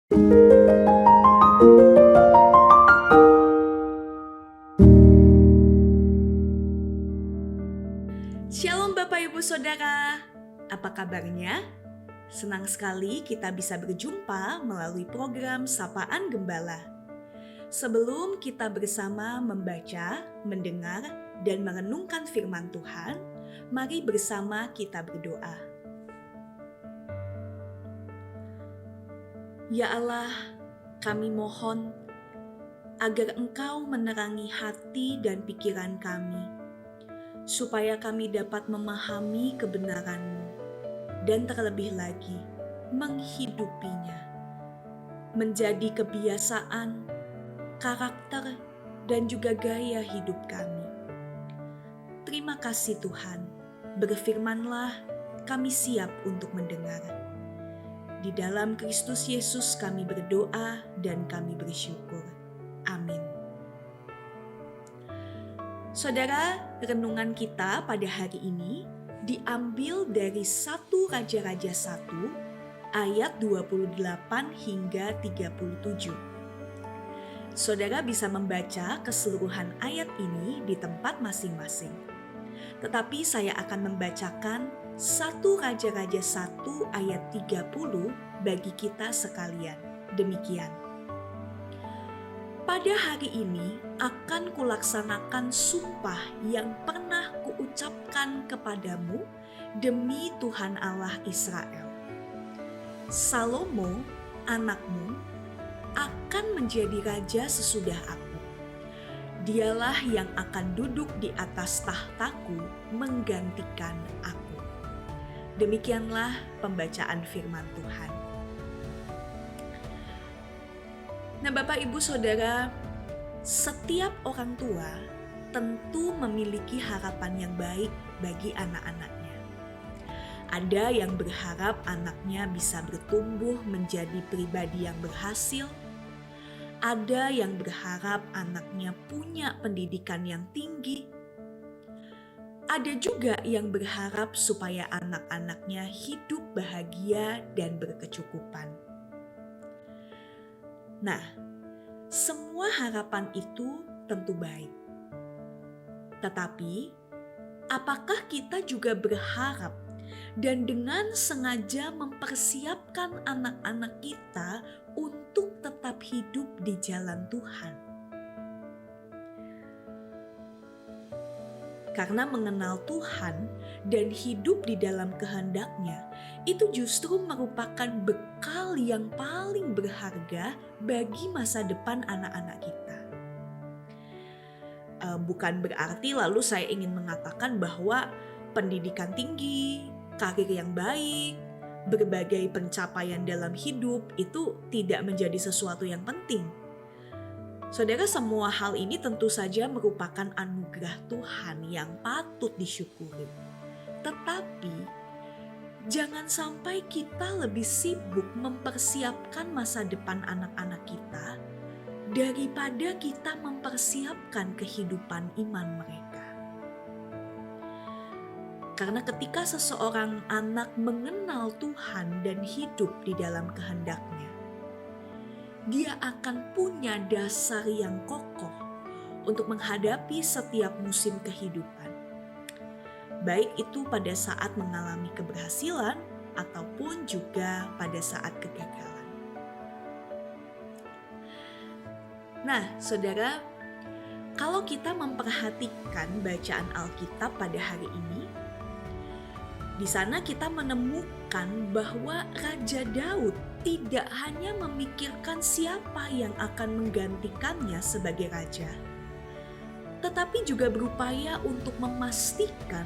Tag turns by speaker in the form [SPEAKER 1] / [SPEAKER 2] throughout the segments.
[SPEAKER 1] Shalom Bapak Ibu Saudara, apa kabarnya? Senang sekali kita bisa berjumpa melalui program Sapaan Gembala. Sebelum kita bersama membaca, mendengar, dan merenungkan firman Tuhan, mari bersama kita berdoa. Ya Allah, kami mohon agar Engkau menerangi hati dan pikiran kami, supaya kami dapat memahami kebenaran-Mu dan terlebih lagi menghidupinya, menjadi kebiasaan, karakter, dan juga gaya hidup kami. Terima kasih Tuhan, berfirman-Lah, kami siap untuk mendengar. Di dalam Kristus Yesus kami berdoa dan kami bersyukur. Amin. Saudara, renungan kita pada hari ini diambil dari 1 Raja-Raja 1 ayat 28 hingga 37. Saudara bisa membaca keseluruhan ayat ini di tempat masing-masing. Tetapi saya akan membacakan 1 Raja-Raja 1 ayat 30 bagi kita sekalian. Demikian. Pada hari ini akan kulaksanakan sumpah yang pernah kuucapkan kepadamu demi Tuhan Allah Israel. Salomo, anakmu, akan menjadi raja sesudah aku. Dialah yang akan duduk di atas tahtaku menggantikan aku. Demikianlah pembacaan firman Tuhan. Nah, Bapak Ibu Saudara, setiap orang tua tentu memiliki harapan yang baik bagi anak-anaknya. Ada yang berharap anaknya bisa bertumbuh menjadi pribadi yang berhasil. Ada yang berharap anaknya punya pendidikan yang tinggi. Ada juga yang berharap supaya anak-anaknya hidup bahagia dan berkecukupan. Nah, semua harapan itu tentu baik. Tetapi, apakah kita juga berharap dan dengan sengaja mempersiapkan anak-anak kita untuk tetap hidup di jalan Tuhan? Karena mengenal Tuhan dan hidup di dalam kehendak-Nya itu justru merupakan bekal yang paling berharga bagi masa depan anak-anak kita. Bukan berarti lalu saya ingin mengatakan bahwa pendidikan tinggi, karir yang baik, berbagai pencapaian dalam hidup itu tidak menjadi sesuatu yang penting. Saudara, semua hal ini tentu saja merupakan anugerah Tuhan yang patut disyukuri. Tetapi, jangan sampai kita lebih sibuk mempersiapkan masa depan anak-anak kita daripada kita mempersiapkan kehidupan iman mereka. Karena ketika seseorang anak mengenal Tuhan dan hidup di dalam kehendak-Nya, dia akan punya dasar yang kokoh untuk menghadapi setiap musim kehidupan. Baik itu pada saat mengalami keberhasilan ataupun juga pada saat kegagalan. Nah, saudara, kalau kita memperhatikan bacaan Alkitab pada hari ini, di sana kita menemukan bahwa Raja Daud tidak hanya memikirkan siapa yang akan menggantikannya sebagai raja, tetapi juga berupaya untuk memastikan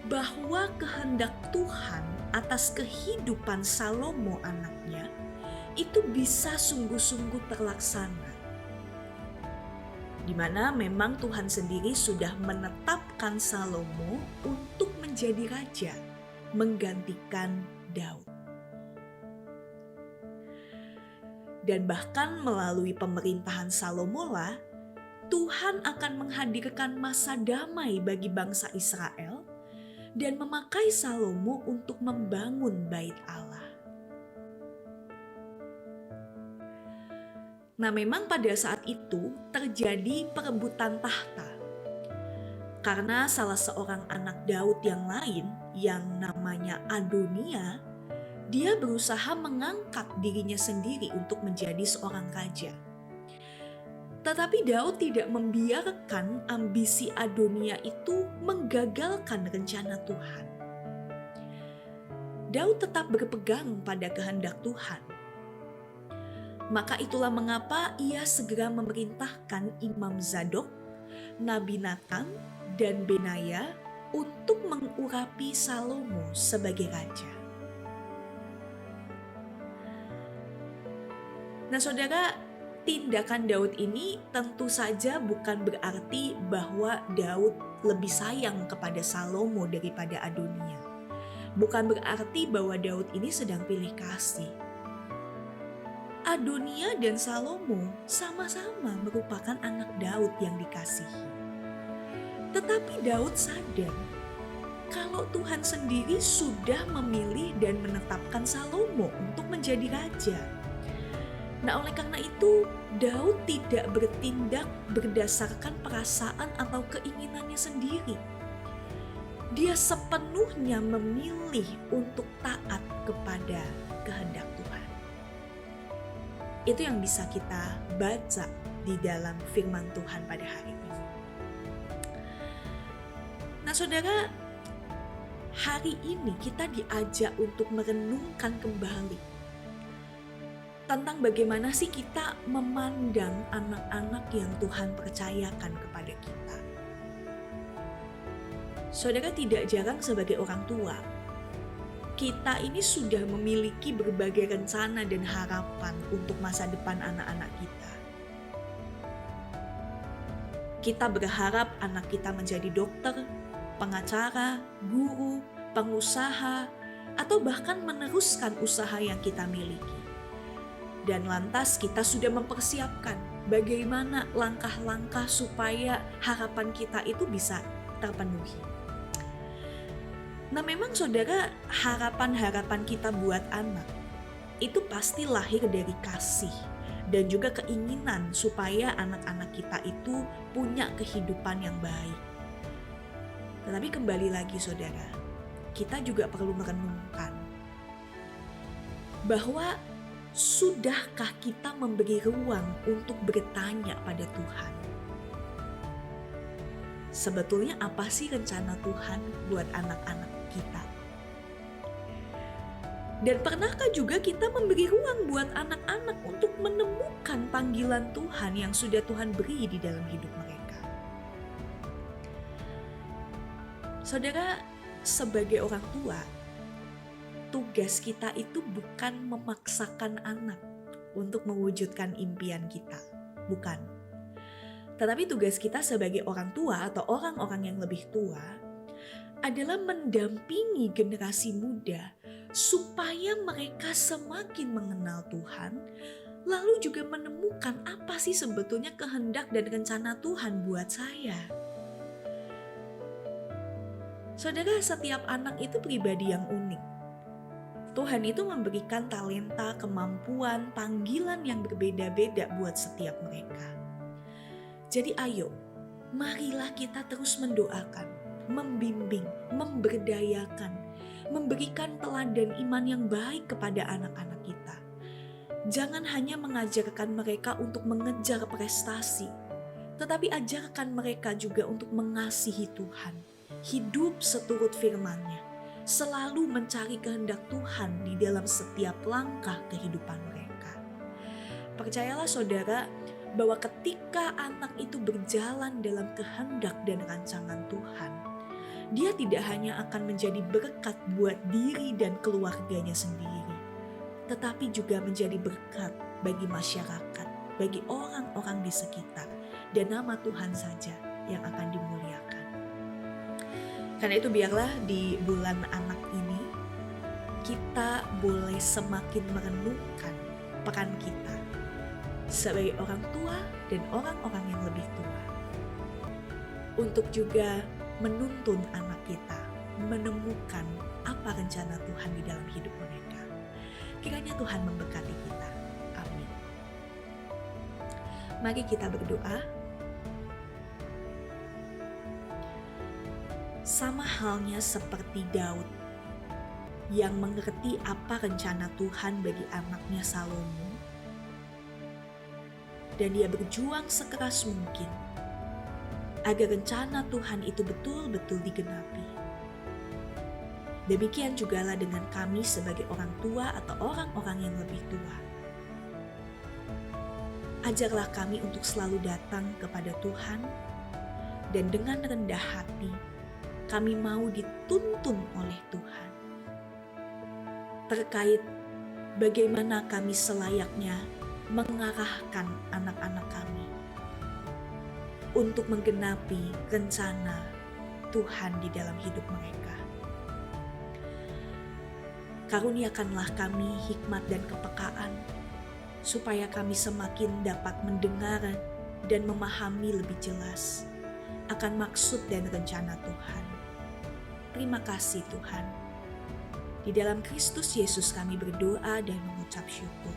[SPEAKER 1] bahwa kehendak Tuhan atas kehidupan Salomo anaknya itu bisa sungguh-sungguh terlaksana. Di mana memang Tuhan sendiri sudah menetapkan Salomo untuk menjadi raja, menggantikan Daud. Dan bahkan melalui pemerintahan Salomo lah, Tuhan akan menghadirkan masa damai bagi bangsa Israel dan memakai Salomo untuk membangun bait Allah. Nah, memang pada saat itu terjadi perebutan tahta. Karena salah seorang anak Daud yang lain yang namanya Adonia, dia berusaha mengangkat dirinya sendiri untuk menjadi seorang raja. Tetapi Daud tidak membiarkan ambisi Adonia itu menggagalkan rencana Tuhan. Daud tetap berpegang pada kehendak Tuhan. Maka itulah mengapa ia segera memerintahkan Imam Zadok, Nabi Nathan, dan Benaya untuk mengurapi Salomo sebagai raja. Nah, saudara, tindakan Daud ini tentu saja bukan berarti bahwa Daud lebih sayang kepada Salomo daripada Adonia. Bukan berarti bahwa Daud ini sedang pilih kasih. Adonia dan Salomo sama-sama merupakan anak Daud yang dikasihi. Tetapi Daud sadar kalau Tuhan sendiri sudah memilih dan menetapkan Salomo untuk menjadi raja. Nah, oleh karena itu Daud tidak bertindak berdasarkan perasaan atau keinginannya sendiri. Dia sepenuhnya memilih untuk taat kepada kehendak Tuhan. Itu yang bisa kita baca di dalam firman Tuhan pada hari ini. Nah, saudara, hari ini kita diajak untuk merenungkan kembali tentang bagaimana sih kita memandang anak-anak yang Tuhan percayakan kepada kita. Saudara, tidak jarang sebagai orang tua, kita ini sudah memiliki berbagai rencana dan harapan untuk masa depan anak-anak kita. Kita berharap anak kita menjadi dokter, pengacara, guru, pengusaha, atau bahkan meneruskan usaha yang kita miliki. Dan lantas kita sudah mempersiapkan bagaimana langkah-langkah supaya harapan kita itu bisa terpenuhi. Nah, memang saudara, harapan-harapan kita buat anak itu pasti lahir dari kasih dan juga keinginan supaya anak-anak kita itu punya kehidupan yang baik. Tetapi kembali lagi saudara, kita juga perlu merenungkan bahwa sudahkah kita memberi ruang untuk bertanya pada Tuhan? Sebetulnya apa sih rencana Tuhan buat anak-anak kita? Dan pernahkah juga kita memberi ruang buat anak-anak untuk menemukan panggilan Tuhan yang sudah Tuhan beri di dalam hidup mereka? Saudara, sebagai orang tua, tugas kita itu bukan memaksakan anak untuk mewujudkan impian kita, bukan. Tetapi tugas kita sebagai orang tua atau orang-orang yang lebih tua adalah mendampingi generasi muda supaya mereka semakin mengenal Tuhan, lalu juga menemukan apa sih sebetulnya kehendak dan rencana Tuhan buat saya. Saudara, setiap anak itu pribadi yang unik. Tuhan itu memberikan talenta, kemampuan, panggilan yang berbeda-beda buat setiap mereka. Jadi ayo, marilah kita terus mendoakan, membimbing, memberdayakan, memberikan teladan iman yang baik kepada anak-anak kita. Jangan hanya mengajarkan mereka untuk mengejar prestasi, tetapi ajarkan mereka juga untuk mengasihi Tuhan, hidup seturut firman-Nya, selalu mencari kehendak Tuhan di dalam setiap langkah kehidupan mereka. Percayalah saudara, bahwa ketika anak itu berjalan dalam kehendak dan rancangan Tuhan, dia tidak hanya akan menjadi berkat buat diri dan keluarganya sendiri, tetapi juga menjadi berkat bagi masyarakat, bagi orang-orang di sekitar, dan nama Tuhan saja yang akan dimuliakan. Karena itu biarlah di bulan anak ini, kita boleh semakin merenungkan peran kita sebagai orang tua dan orang-orang yang lebih tua, untuk juga menuntun anak kita menemukan apa rencana Tuhan di dalam hidup mereka. Kiranya Tuhan memberkati kita. Amin. Mari kita berdoa. Sama halnya seperti Daud yang mengerti apa rencana Tuhan bagi anaknya Salomo, dan dia berjuang sekeras mungkin agar rencana Tuhan itu betul-betul digenapi. Demikian jugalah dengan kami sebagai orang tua atau orang-orang yang lebih tua. Ajarlah kami untuk selalu datang kepada Tuhan, dan dengan rendah hati kami mau dituntun oleh Tuhan terkait bagaimana kami selayaknya mengarahkan anak-anak kami untuk menggenapi rencana Tuhan di dalam hidup mereka. Karuniakanlah kami hikmat dan kepekaan, supaya kami semakin dapat mendengar dan memahami lebih jelas akan maksud dan rencana Tuhan. Terima kasih Tuhan. Di dalam Kristus Yesus kami berdoa dan mengucap syukur.